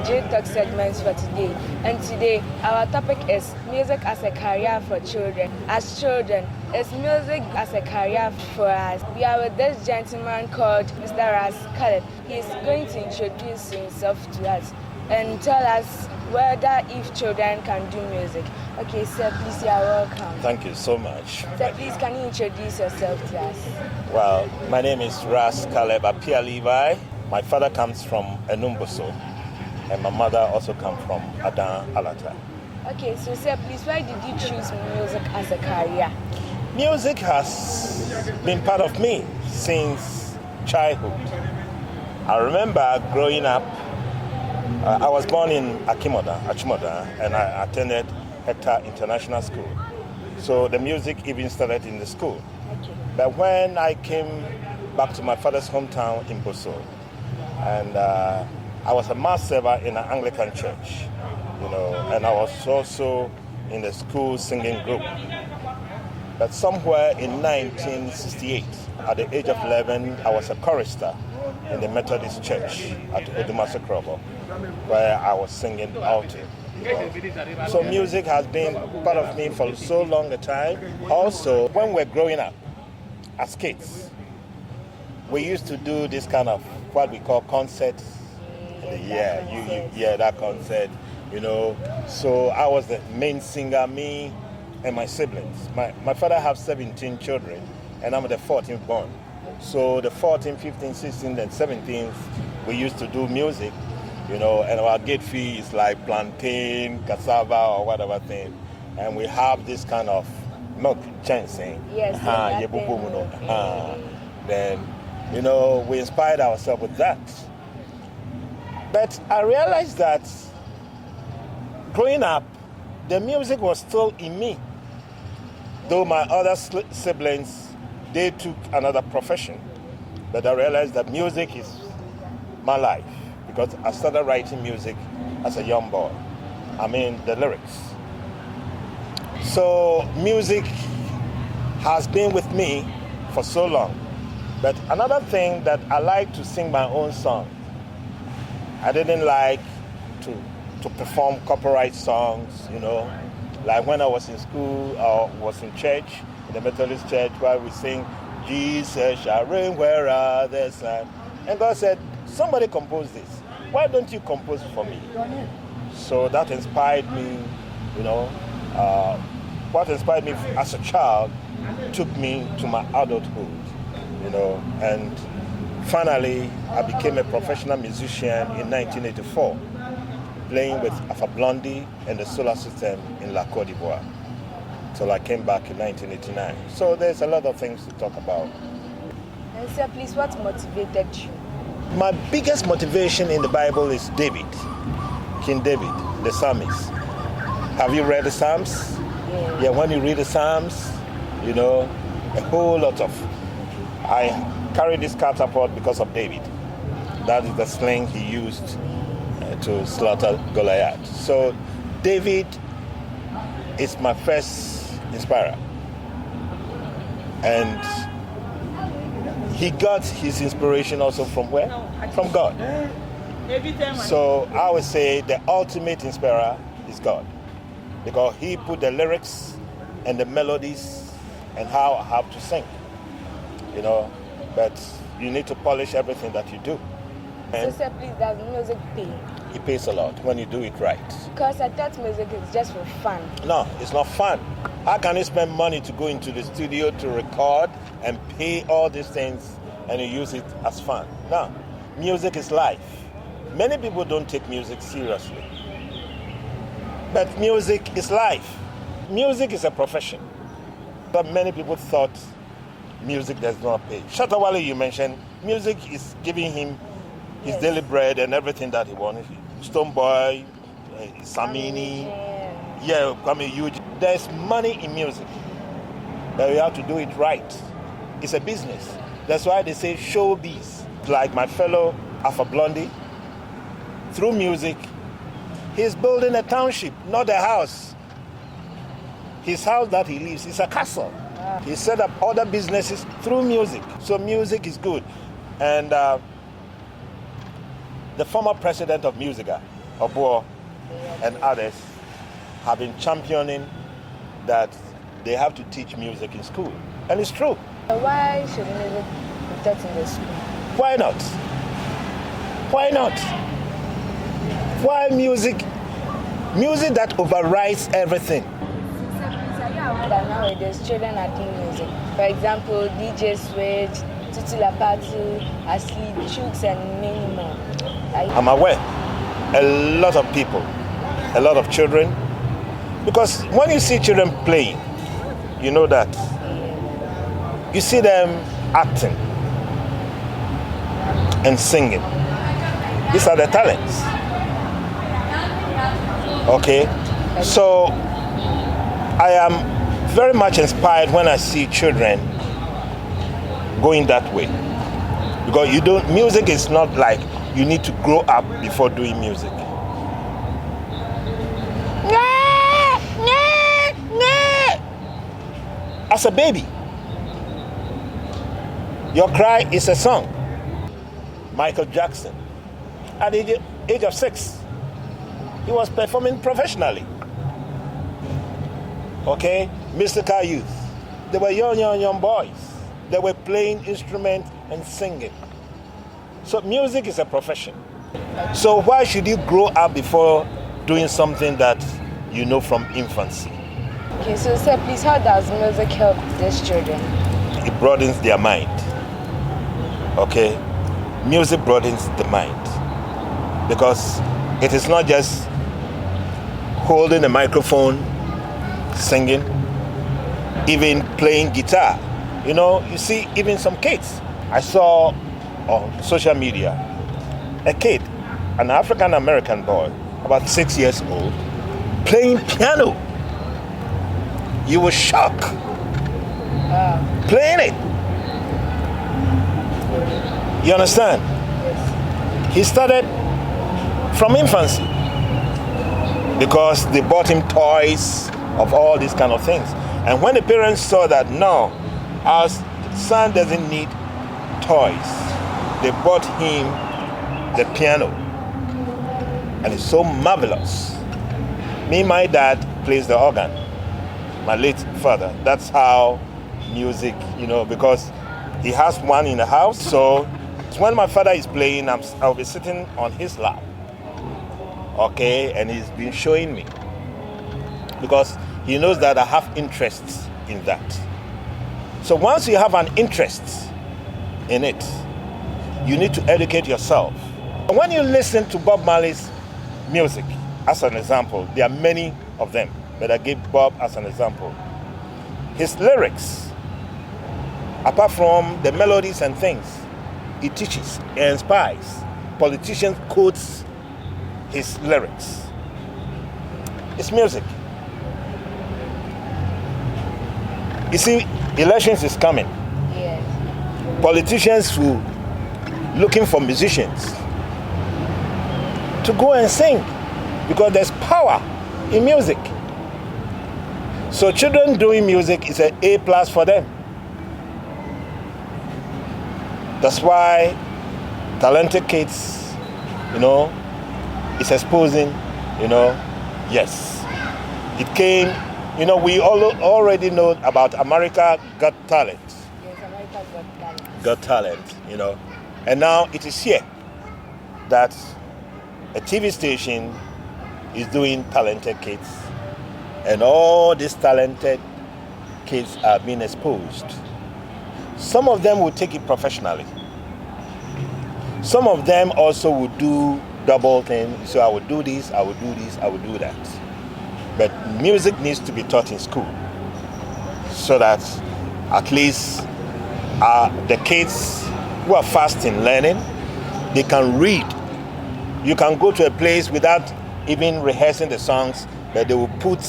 J Talk segments for today. And today, our topic is music as a career for children. As children, is music as a career for us? We are with this gentleman called Mr. Ras Khaled. He is going to introduce himself to us and tell us whether if children can do music. Okay, sir, please, you are welcome. Thank you so much. Sir, please, can you introduce yourself to us? Well, my name is Ras Khaled Appiah Levi. My father comes from Enumboso, and my mother also comes from Adan Alata. Okay, so sir, please, why did you choose music as a career? Music has been part of me since childhood. I remember growing up, I was born in Achimoda, and I attended Hector International School. So the music even started in the school. Okay. But when I came back to my father's hometown in Boso, and I was a mass server in an Anglican church, and I was also in the school singing group. But somewhere in 1968, at the age of 11, I was a chorister in the Methodist church at Odumase Krobo, where I was singing alto. So music has been part of me for so long a time. Also, when we're growing up as kids, we used to do this kind of what we call concerts. That concert, So I was the main singer, me and my siblings. My father has 17 children, and I'm the 14th born. So the 14th, 15th, 16th, and 17th, we used to do music, and our gate fee is like plantain, cassava, or whatever thing. And we have this kind of milk ginseng. Yes. Then, we inspired ourselves with that. But I realized that growing up, the music was still in me. Though my other siblings, they took another profession. But I realized that music is my life because I started writing music as a young boy. I mean, the lyrics. So music has been with me for so long. But another thing that I like to sing my own song. I didn't like to perform copyright songs, Like when I was in school or was in church, in the Methodist church, where we sing, Jesus shall reign where others are. And God said, somebody compose this. Why don't you compose it for me? So that inspired me, what inspired me as a child took me to my adulthood, and finally I became a professional musician in 1984. Playing with Alpha Blondie and the Solar System in La Côte d'Ivoire. So I came back in 1989. So there's a lot of things to talk about. And sir, please, what motivated you? My biggest motivation in the Bible is David, King David, the psalmist. Have you read the Psalms? Yeah, when you read the Psalms, a whole lot of... I carry this catapult because of David. That is the sling he used to slaughter Goliath. So David is my first inspirer. And he got his inspiration also from where? From God. So I would say the ultimate inspirer is God. Because he put the lyrics and the melodies and how I have to sing. But you need to polish everything that you do. And so sir, please, does music pay? It pays a lot when you do it right. Because I thought music is just for fun. No, it's not fun. How can you spend money to go into the studio to record and pay all these things and you use it as fun? No, music is life. Many people don't take music seriously. But music is life. Music is a profession. But many people thought music does not pay. Shatawale, you mentioned, music is giving him his daily bread and everything that he wanted. Stone Boy, Samini, Kwame Yuji. There's money in music, but you have to do it right. It's a business. That's why they say showbiz. Like my fellow Alpha Blondie, through music, he's building a township, not a house. His house that he lives is a castle. He set up other businesses through music. So music is good. And the former president of Musiga, Obo, and others have been championing that they have to teach music in school. And it's true. Why should music be taught in the school? Why not? Why not? Why music? Music that overrides everything. That nowadays children are doing music. For example, DJ Switch, Tutu Lapatu, Asli, Chooks, and many more. I'm aware. A lot of people, a lot of children. Because when you see children playing, you know that. You see them acting and singing. These are the talents. Okay? So I am very much inspired when I see children going that way. Because music is not like you need to grow up before doing music. As a baby, your cry is a song. Michael Jackson, at the age of 6, he was performing professionally. Okay, mystical youth. They were young boys. They were playing instruments and singing. So music is a profession. So why should you grow up before doing something that you know from infancy? Okay, so sir, please, how does music help these children? It broadens their mind. Okay, music broadens the mind because it is not just holding a microphone, singing, even playing guitar. You know, you see even some kids. I saw on social media a kid, an African American boy, about 6 years old, playing piano. You were shocked. Playing it. You understand? Yes. He started from infancy because they bought him toys of all these kind of things. And when the parents saw that, no, our son doesn't need toys, they bought him the piano. And it's so marvelous. Me, my dad plays the organ. My late father. That's how music, because he has one in the house. So when my father is playing, I'll be sitting on his lap. Okay, and he's been showing me because he knows that I have interests in that. So once you have an interest in it, you need to educate yourself. When you listen to Bob Marley's music, as an example, there are many of them, but I give Bob as an example. His lyrics, apart from the melodies and things, he teaches, he inspires. Politicians quotes his lyrics. It's music. You see, elections is coming. Yes. Politicians who looking for musicians to go and sing because there's power in music. So children doing music is an A+ for them. That's why talented kids, is exposing, yes. It came, we all already know about America Got Talent. Yes, America Got Talent. Got Talent, And now it is here that a TV station is doing talented kids. And all these talented kids are being exposed. Some of them will take it professionally. Some of them also will do double things. So I will do this, I will do this, I will do that. But music needs to be taught in school so that at least the kids who are fast in learning, they can read. You can go to a place without even rehearsing the songs, but they will put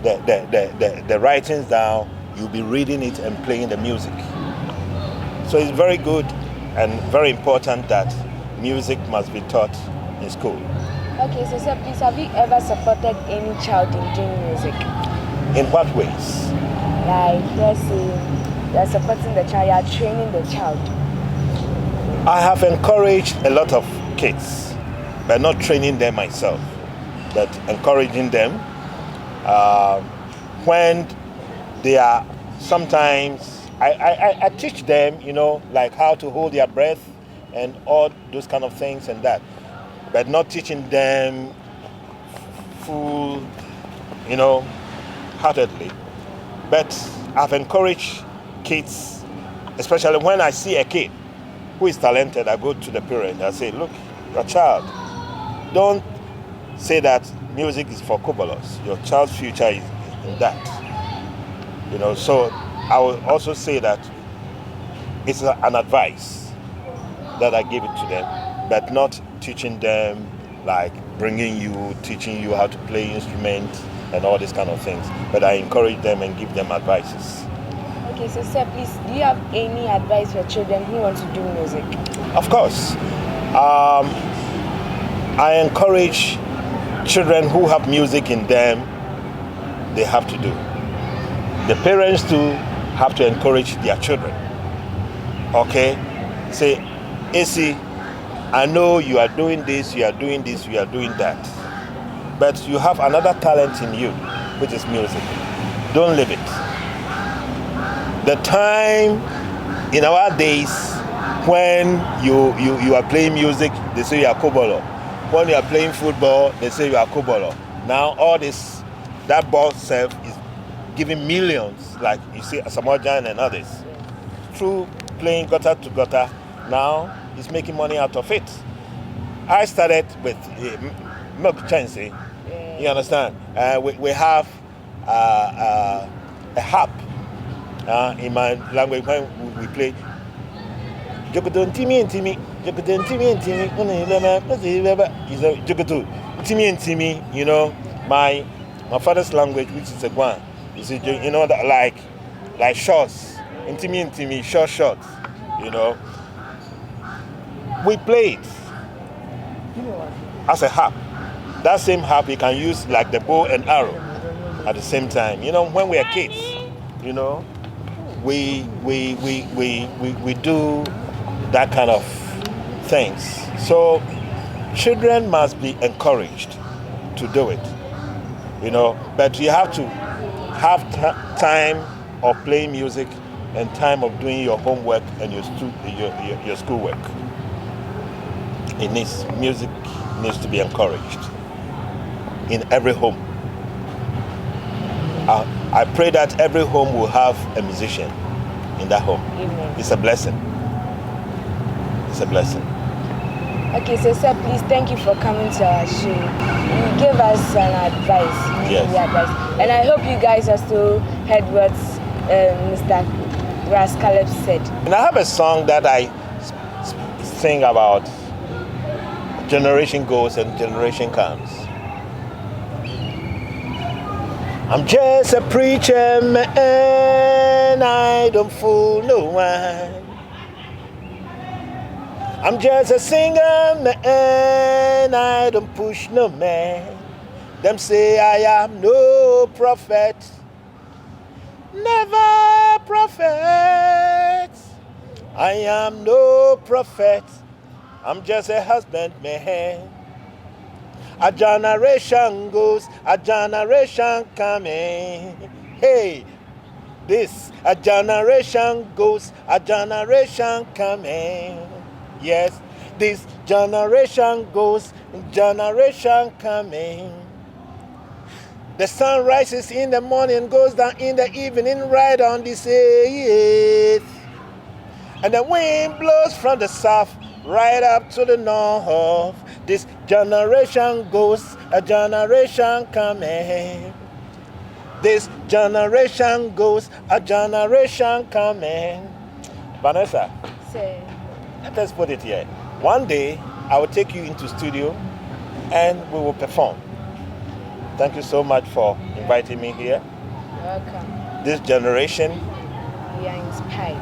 the writings down. You'll be reading it and playing the music. So it's very good and very important that music must be taught in school. Okay, so sir, please, have you ever supported any child in doing music? In what ways? Like, let's say, you're supporting the child, you're training the child. I have encouraged a lot of kids but not training them myself, but encouraging them. When they are, sometimes I teach them, like how to hold their breath and all those kind of things and that, but not teaching them full, heartedly. But I've encouraged kids, especially when I see a kid who is talented, I go to the parent. I say, look, your child, don't say that music is for kobolos. Your child's future is in that. So I will also say that it's an advice that I give it to them, but not teaching them, like teaching you how to play instruments and all these kind of things. But I encourage them and give them advices. Okay, so sir, please, do you have any advice for children who want to do music? Of course. I encourage children who have music in them, they have to do. The parents too have to encourage their children. Okay? Say, AC, I know you are doing this, you are doing this, you are doing that. But you have another talent in you, which is music. Don't leave it. The time in our days when you are playing music, they say you are kobolo. When you are playing football, they say you are kobolo. Now all this, that ball self is giving millions, like you see Samojan and others. Through playing gutter to gutter, now he's making money out of it. I started with milk chancey. You understand? We have a harp. In my language, when we play, Jokoto Timmy and Timmy, Jokoto Timmy and Timmy, Jokoto Timmy and Timmy, my father's language, which is a one, is that like shorts, and Timmy, shorts, We played as a harp. That same harp you can use like the bow and arrow at the same time. When we are kids, we do that kind of things. So children must be encouraged to do it, but you have to have time of playing music and time of doing your homework and your schoolwork. Music needs to be encouraged in every home. I pray that every home will have a musician in that home. Amen. It's a blessing. It's a blessing. Okay, so sir, please, thank you for coming to our show. You gave us an advice. Yes. Advice. And I hope you guys also heard what Mr. Rascaleb said. And I have a song that I sing about generation goes and generation comes. I'm just a preacher man, I don't fool no one. I'm just a singer man, I don't push no man. Them say I am no prophet, never prophet. I am no prophet, I'm just a husband man. A generation goes, a generation coming. Hey, a generation goes, a generation coming. Yes, this generation goes, generation coming. The sun rises in the morning, goes down in the evening, right on this earth. And the wind blows from the south, right up to the north. This generation goes, a generation coming. This generation goes, a generation coming. Vanessa, Sir. Let us put it here. One day, I will take you into studio and we will perform. Thank you so much for inviting me here. Welcome. This generation, we are inspired.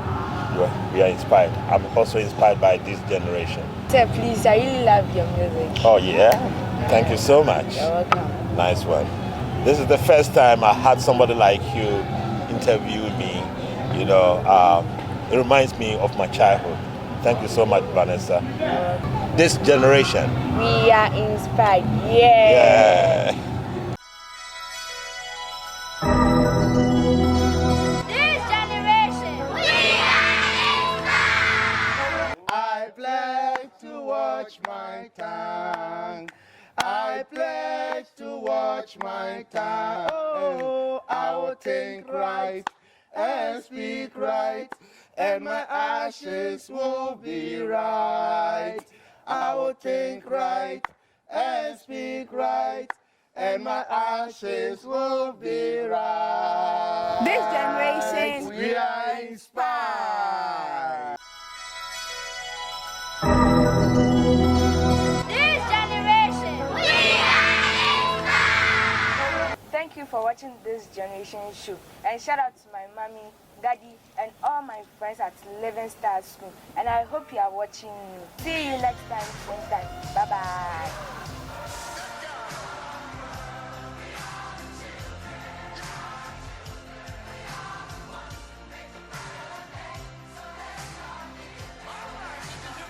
We are inspired. I'm also inspired by this generation. Sir, please, I really love your music. Oh, yeah? Thank you so much. You're welcome. Nice one. This is the first time I had somebody like you interview me. It reminds me of my childhood. Thank you so much, Vanessa. You're welcome. this generation. We are inspired. Yeah. This generation, we are inspired. I pledge to watch my tongue. I pledge to watch my tongue. Oh, I will think right and speak right, and my ashes will be right. I will think right and speak right, and my ashes will be right. This generation, we are inspired. This generation, we are inspired. thank you for watching this generation show. And shout out to my mommy, daddy, and all my friends at Living Star School. And I hope you are watching me. See you next time, same time. Bye-bye.